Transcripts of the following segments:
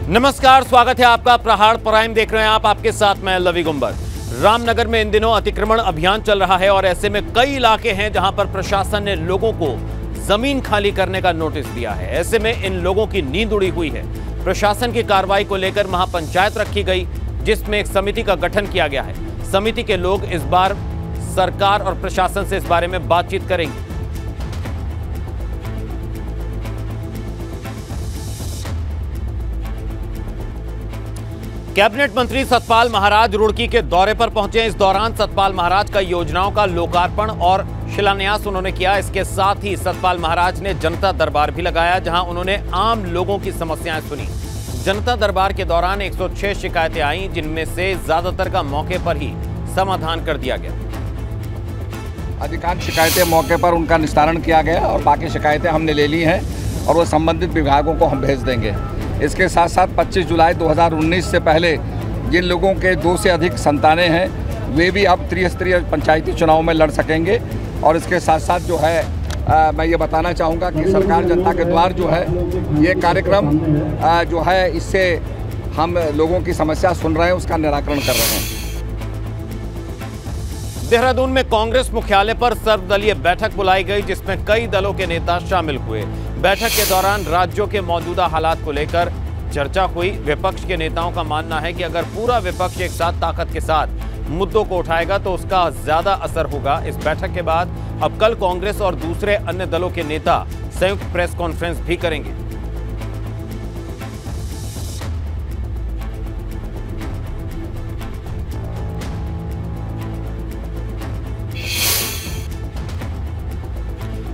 नमस्कार, स्वागत है आपका। प्रहार प्राइम देख रहे हैं आप, आपके साथ मैं लवी गुंबर। रामनगर में इन दिनों अतिक्रमण अभियान चल रहा है और ऐसे में कई इलाके हैं जहां पर प्रशासन ने लोगों को जमीन खाली करने का नोटिस दिया है। ऐसे में इन लोगों की नींद उड़ी हुई है। प्रशासन की कार्रवाई को लेकर महापंचायत रखी गई, जिसमें एक समिति का गठन किया गया है। समिति के लोग इस बार सरकार और प्रशासन से इस बारे में बातचीत करेंगे। कैबिनेट मंत्री सतपाल महाराज रुड़की के दौरे पर पहुंचे। इस दौरान सतपाल महाराज का योजनाओं का लोकार्पण और शिलान्यास उन्होंने किया। इसके साथ ही सतपाल महाराज ने जनता दरबार भी लगाया, जहां उन्होंने आम लोगों की समस्याएं सुनी। जनता दरबार के दौरान 106 शिकायतें आईं, जिनमें से ज्यादातर का मौके पर ही समाधान कर दिया गया। अधिकांश शिकायतें मौके पर उनका निस्तारण किया गया और बाकी शिकायतें हमने ले ली हैं और वो संबंधित विभागों को हम भेज देंगे। इसके साथ साथ 25 जुलाई 2019 से पहले जिन लोगों के 2 से अधिक संतानें हैं, वे भी अब त्रिस्तरीय पंचायती चुनाव में लड़ सकेंगे। और इसके साथ साथ जो है मैं ये बताना चाहूँगा कि सरकार जनता के द्वार जो है, ये कार्यक्रम जो है, इससे हम लोगों की समस्या सुन रहे हैं, उसका निराकरण कर रहे हैं। देहरादून में कांग्रेस मुख्यालय पर सर्वदलीय बैठक बुलाई गई, जिसमें कई दलों के नेता शामिल हुए। बैठक के दौरान राज्यों के मौजूदा हालात को लेकर चर्चा हुई। विपक्ष के नेताओं का मानना है कि अगर पूरा विपक्ष एक साथ ताकत के साथ मुद्दों को उठाएगा तो उसका ज्यादा असर होगा। इस बैठक के बाद अब कल कांग्रेस और दूसरे अन्य दलों के नेता संयुक्त प्रेस कॉन्फ्रेंस भी करेंगे।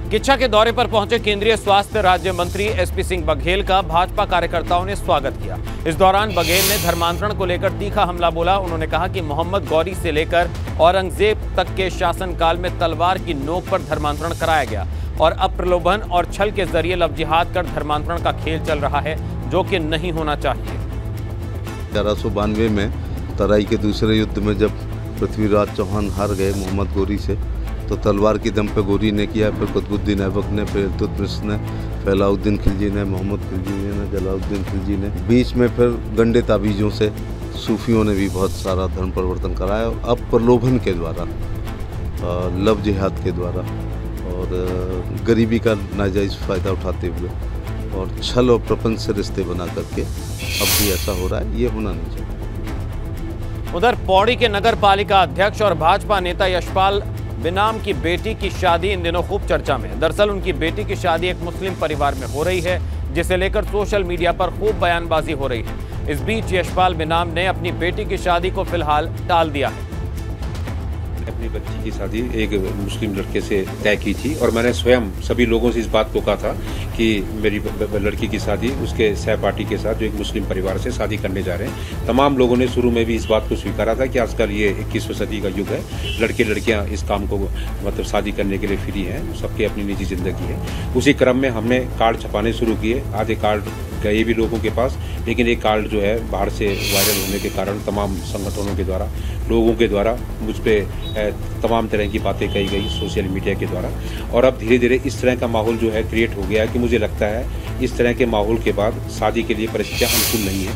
किच्छा के दौरे पर पहुंचे केंद्रीय स्वास्थ्य राज्य मंत्री एसपी सिंह बघेल का भाजपा कार्यकर्ताओं ने स्वागत किया। इस दौरान बघेल ने धर्मांतरण को लेकर तीखा हमला बोला। उन्होंने कहा कि मोहम्मद गौरी से लेकर औरंगजेब तक के शासनकाल में तलवार की नोक पर धर्मांतरण कराया गया और अब प्रलोभन और छल के जरिए लव जिहाद कर धर्मांतरण का खेल चल रहा है, जो कि नहीं होना चाहिए। 1892 में तराई के दूसरे युद्ध में जब पृथ्वीराज चौहान हार गए मोहम्मद गौरी से, तो तलवार की दम पे गौरी ने किया, फिर कुतुबुद्दीन ऐबक ने, फिर इल्तुतमिश ने, फिर अलाउद्दीन खिलजी ने, मोहम्मद खिलजी ने, जलालुद्दीन खिलजी ने। बीच में फिर गंडे ताबीज़ों से सूफियों ने भी बहुत सारा धर्म परिवर्तन कराया। और अब प्रलोभन के द्वारा, लव जिहाद के द्वारा और गरीबी का नाजायज़ फ़ायदा उठाते हुए और छल और प्रपंच से रिश्ते बना करके अब भी ऐसा हो रहा है। ये होना नहीं चाहिए। उधर पौड़ी के नगर पालिका अध्यक्ष और भाजपा नेता यशपाल बिनाम की बेटी की शादी इन दिनों खूब चर्चा में है। दरअसल उनकी बेटी की शादी एक मुस्लिम परिवार में हो रही है, जिसे लेकर सोशल मीडिया पर खूब बयानबाजी हो रही है। इस बीच यशपाल बिनाम ने अपनी बेटी की शादी को फिलहाल टाल दिया है। अपनी बच्ची की शादी एक मुस्लिम लड़के से तय की थी और मैंने स्वयं सभी लोगों से इस बात को कहा था कि मेरी लड़की की शादी उसके सहपाठी के साथ जो एक मुस्लिम परिवार से शादी करने जा रहे हैं। तमाम लोगों ने शुरू में भी इस बात को स्वीकारा था कि आजकल ये 21वीं सदी का युग है, लड़के लड़कियां इस काम को मतलब शादी करने के लिए फ्री हैं, सबकी अपनी निजी जिंदगी है। उसी क्रम में हमने कार्ड छपाने शुरू किए। आधे कार्ड गए भी लोगों के पास, लेकिन एक कार्ड जो है बाहर से वायरल होने के कारण तमाम संगठनों के द्वारा, लोगों के द्वारा मुझ पर तमाम तरह की बातें कही गई सोशल मीडिया के द्वारा। और अब धीरे धीरे इस तरह का माहौल जो है क्रिएट हो गया है कि मुझे लगता है इस तरह के माहौल के बाद शादी के लिए परिस्थितियां अनुकूल नहीं है।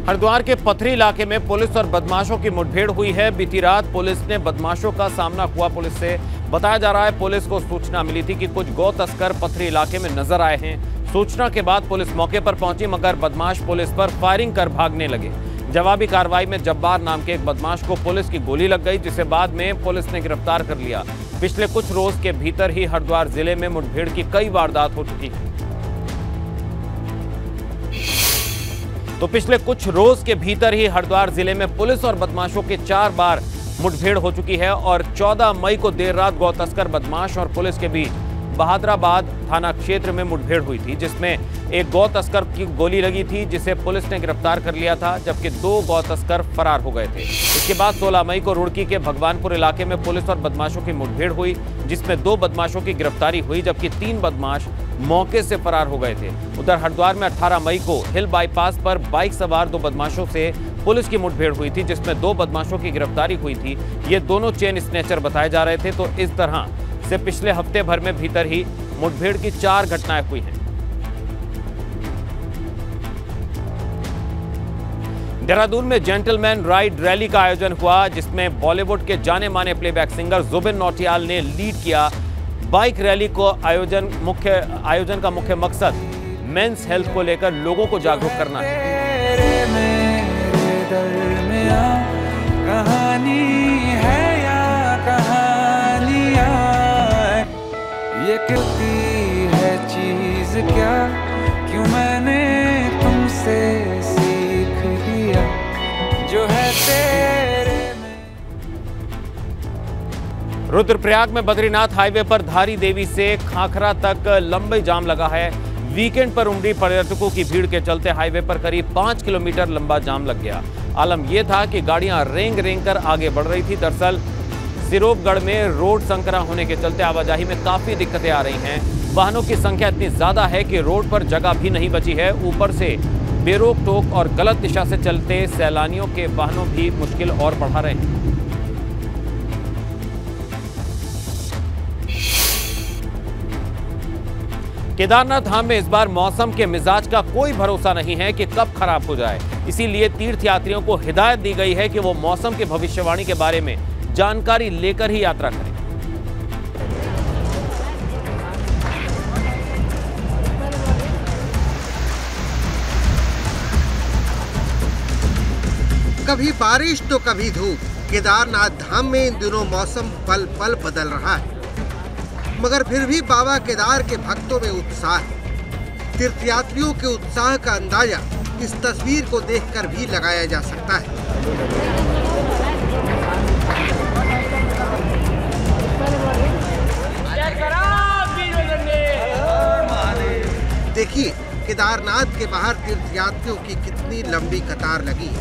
हरिद्वार के पथरी इलाके में पुलिस और बदमाशों की मुठभेड़ हुई है। बीती रात पुलिस ने बदमाशों का सामना हुआ। पुलिस से बताया जा रहा है, पुलिस को सूचना मिली थी कि कुछ गौ तस्कर पथरी इलाके में नजर आए हैं। सूचना के बाद पुलिस मौके पर पहुंची, मगर बदमाश पुलिस पर फायरिंग कर भागने लगे। जवाबी कार्रवाई में जब्बार नाम के एक बदमाश को पुलिस की गोली लग गई, जिसे बाद में पुलिस ने गिरफ्तार कर लिया। पिछले कुछ रोज के भीतर ही हरिद्वार जिले में मुठभेड़ की कई वारदात हो चुकी है। तो पिछले कुछ रोज के भीतर ही हरिद्वार जिले में पुलिस और बदमाशों के 4 बार मुठभेड़ हो चुकी है और 14 मई को देर रात गौ तस्कर बदमाश और पुलिस के बीच बहादुराबाद थाना क्षेत्र में मुठभेड़ हुई थी, जिसमें एक गौ तस्कर की गोली लगी थी, जिसे पुलिस ने गिरफ्तार कर लिया था, जबकि 2 गौ तस्कर फरार हो गए थे। इसके बाद 16 मई को रुड़की के भगवानपुर इलाके में पुलिस और बदमाशों की मुठभेड़ हुई, जिसमें 2 बदमाशों की गिरफ्तारी हुई, जबकि 3 बदमाश मौके से फरार हो गए थे। उधर हरिद्वार में 18 मई को हिल बाईपास पर बाइक सवार 2 बदमाशों से पुलिस की मुठभेड़ हुई थी, जिसमें 2 बदमाशों की गिरफ्तारी हुई थी। ये दोनों चेन स्नैचर बताए जा रहे थे। तो इस तरह से पिछले हफ्ते भर में भीतर ही मुठभेड़ की 4 घटनाएं हुई हैं। देहरादून में जेंटलमैन राइड रैली का आयोजन हुआ, जिसमें बॉलीवुड के जाने माने प्लेबैक सिंगर जुबिन नौटियाल ने लीड किया। बाइक रैली को आयोजन का मुख्य मकसद मेंस हेल्थ को लेकर लोगों को जागरूक करना है। कहानी है या कहानियां, ये कहती है चीज क्या, क्यों मैंने तुमसे सीख लिया जो है तेरे में। रुद्रप्रयाग में बद्रीनाथ हाईवे पर धारी देवी से खाखरा तक लंबे जाम लगा है। वीकेंड पर उमड़ी पर्यटकों की भीड़ के चलते हाईवे पर करीब 5 किलोमीटर लंबा जाम लग गया। आलम यह था कि गाड़ियां रेंग रेंग कर आगे बढ़ रही थी। दरअसल सिरोपगढ़ में रोड संकरा होने के चलते आवाजाही में काफी दिक्कतें आ रही हैं। वाहनों की संख्या इतनी ज्यादा है कि रोड पर जगह भी नहीं बची है। ऊपर से बेरोक टोक और गलत दिशा से चलते सैलानियों के वाहनों भी मुश्किल और बढ़ा रहे हैं। केदारनाथ धाम में इस बार मौसम के मिजाज का कोई भरोसा नहीं है कि कब खराब हो जाए। इसीलिए तीर्थयात्रियों को हिदायत दी गई है कि वो मौसम की भविष्यवाणी के बारे में जानकारी लेकर ही यात्रा करें। कभी बारिश तो कभी धूप। केदारनाथ धाम में इन दिनों मौसम पल पल बदल रहा है, मगर फिर भी बाबा केदार के भक्तों में उत्साह है। तीर्थयात्रियों के उत्साह का अंदाजा इस तस्वीर को देखकर भी लगाया जा सकता है। देखिए केदारनाथ के बाहर तीर्थयात्रियों की कितनी लंबी कतार लगी है।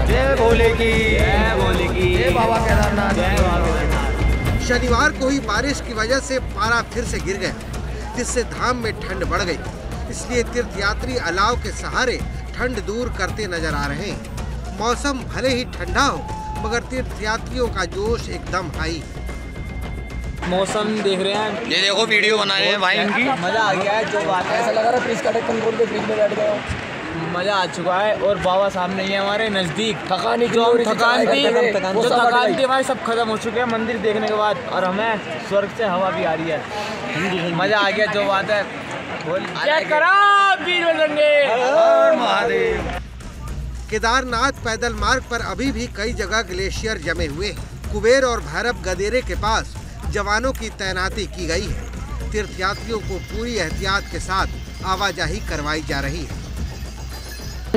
जय भोले की, जय भोले की, जय बाबा केदारनाथ, जय बाबा। शनिवार को ही बारिश की वजह से पारा फिर से गिर गया, जिससे धाम में ठंड बढ़ गई। इसलिए तीर्थयात्री अलाव के सहारे ठंड दूर करते नजर आ रहे हैं। मौसम भले ही ठंडा हो, मगर तीर्थयात्रियों का जोश एकदम हाई। मौसम देख रहे हैं, ये देखो वीडियो बना रहे हैं भाई इनकी। मजा आ गया है। जो बात है, ऐसा लग रहा है पुलिस का कंट्रोल के बीच में बैठ गए हो। मजा आ चुका है और बाबा सामने ही है हमारे नजदीक। थकान थी हमारी सब खत्म हो चुके हैं मंदिर देखने के बाद, और हमें स्वर्ग से हवा भी आ रही है। मजा आ गया। जो बात है केदारनाथ पैदल मार्ग पर अभी भी कई जगह ग्लेशियर जमे हुए हैं। कुबेर और भैरव गदेरे के पास जवानों की तैनाती की गई है। तीर्थयात्रियों को पूरी एहतियात के साथ आवाजाही करवाई जा रही है।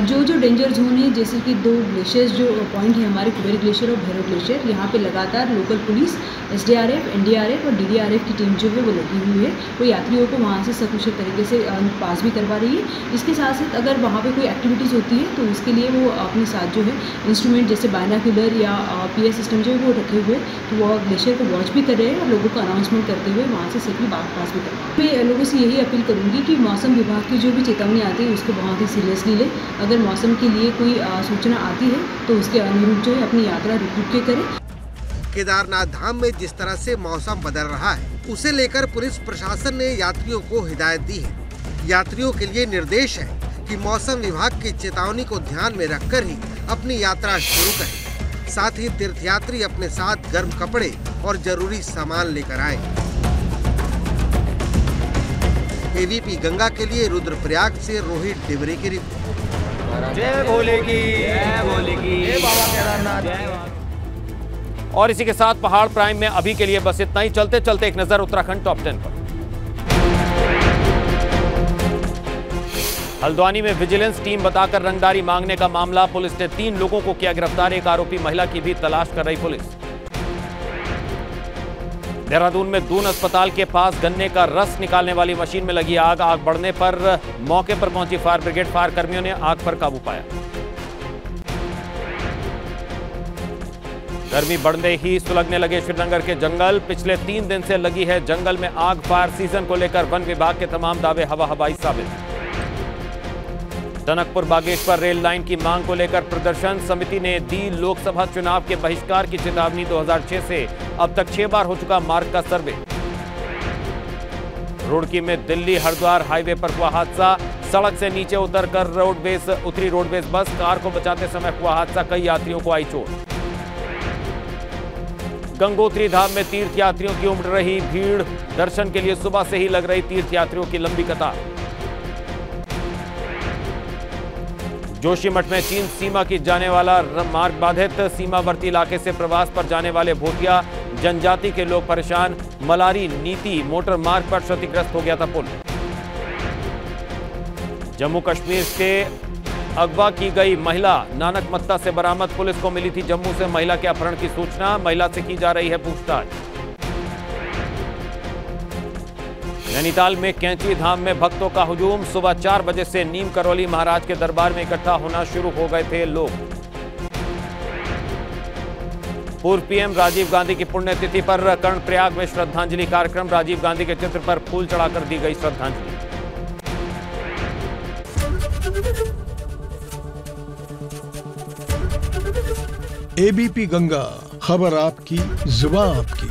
जो डेंजर जोन है, जैसे कि 2 ग्लेशियर्स जो पॉइंट है हमारे, कुबेर ग्लेशियर और भैरव ग्लेशियर, यहाँ पे लगातार लोकल पुलिस, एसडीआरएफ, एनडीआरएफ और डीडीआरएफ की टीम जो है वो लगी हुई है। वो यात्रियों को वहाँ से सकुशल तरीके से पास भी करवा रही है। इसके साथ साथ अगर वहाँ पे कोई एक्टिविटीज़ होती है तो उसके लिए वो अपने साथ जो है इंस्ट्रूमेंट जैसे बायनाक्यूलर या पीएस सिस्टम जो है वो रखे हुए, तो वो ग्लेशियर को वॉच भी कर रहे हैं और लोगों को अनाउंसमेंट करते हुए वहाँ से सेफली पास भी कर रहे हैं। मैं लोगों से यही अपील करूँगी कि मौसम विभाग की जो भी चेतावनी आती है उसको बहुत ही सीरियसली ले। अगर मौसम के लिए कोई सूचना आती है तो उसके अनुरूप जो है अपनी यात्रा रुक के करें। केदारनाथ धाम में जिस तरह से मौसम बदल रहा है, उसे लेकर पुलिस प्रशासन ने यात्रियों को हिदायत दी है। यात्रियों के लिए निर्देश है कि मौसम विभाग की चेतावनी को ध्यान में रखकर ही अपनी यात्रा शुरू करें। साथ ही तीर्थयात्री अपने साथ गर्म कपड़े और जरूरी सामान लेकर आए। एवीपी गंगा के लिए रुद्रप्रयाग से रोहित डिबरे की रिपोर्ट। जय भोले की, जय भोले की, जय बाबा केदारनाथ। और इसी के साथ पहाड़ प्राइम में अभी के लिए बस इतना ही। चलते चलते एक नजर उत्तराखंड टॉप 10 पर। हल्द्वानी में विजिलेंस टीम बताकर रंगदारी मांगने का मामला, पुलिस ने 3 लोगों को किया गिरफ्तार। एक आरोपी महिला की भी तलाश कर रही पुलिस। देहरादून में दून अस्पताल के पास गन्ने का रस निकालने वाली मशीन में लगी आग। आग बढ़ने पर मौके पर पहुंची फायर ब्रिगेड। फायर कर्मियों ने आग पर काबू पाया। गर्मी बढ़ने ही सुलगने लगे श्रीनगर के जंगल। पिछले 3 दिन से लगी है जंगल में आग। फायर सीजन को लेकर वन विभाग के तमाम दावे हवा हवाई साबित। टनकपुर बागेश्वर रेल लाइन की मांग को लेकर प्रदर्शन। समिति ने दी लोकसभा चुनाव के बहिष्कार की चेतावनी। 2006 से अब तक 6 बार हो चुका मार्ग का सर्वे। रुड़की में दिल्ली हरिद्वार हाईवे पर हुआ हादसा। सड़क से नीचे उतरकर उतरी रोडवेज बस, कार को बचाते समय हुआ हादसा, कई यात्रियों को आई चोट। गंगोत्री धाम में तीर्थ यात्रियों की उमड़ रही भीड़, दर्शन के लिए सुबह से ही लग रही तीर्थ यात्रियों की लंबी कतार। जोशीमठ में चीन सीमा की जाने वाला मार्ग बाधित, सीमावर्ती इलाके से प्रवास पर जाने वाले भोटिया जनजाति के लोग परेशान, मलारी नीति मोटर मार्ग पर क्षतिग्रस्त हो गया था पुल। जम्मू कश्मीर से अगवा की गई महिला नानक मत्ता से बरामद, पुलिस को मिली थी जम्मू से महिला के अपहरण की सूचना, महिला से की जा रही है पूछताछ। नैनीताल में कैंची धाम में भक्तों का हुजूम, सुबह 4 बजे से नीम करौली महाराज के दरबार में इकट्ठा होना शुरू हो गए थे लोग। पूर्व पीएम राजीव गांधी की पुण्यतिथि पर कर्णप्रयाग में श्रद्धांजलि कार्यक्रम, राजीव गांधी के चित्र पर फूल चढ़ाकर दी गई श्रद्धांजलि। एबीपी गंगा, खबर आपकी, जुबान आपकी।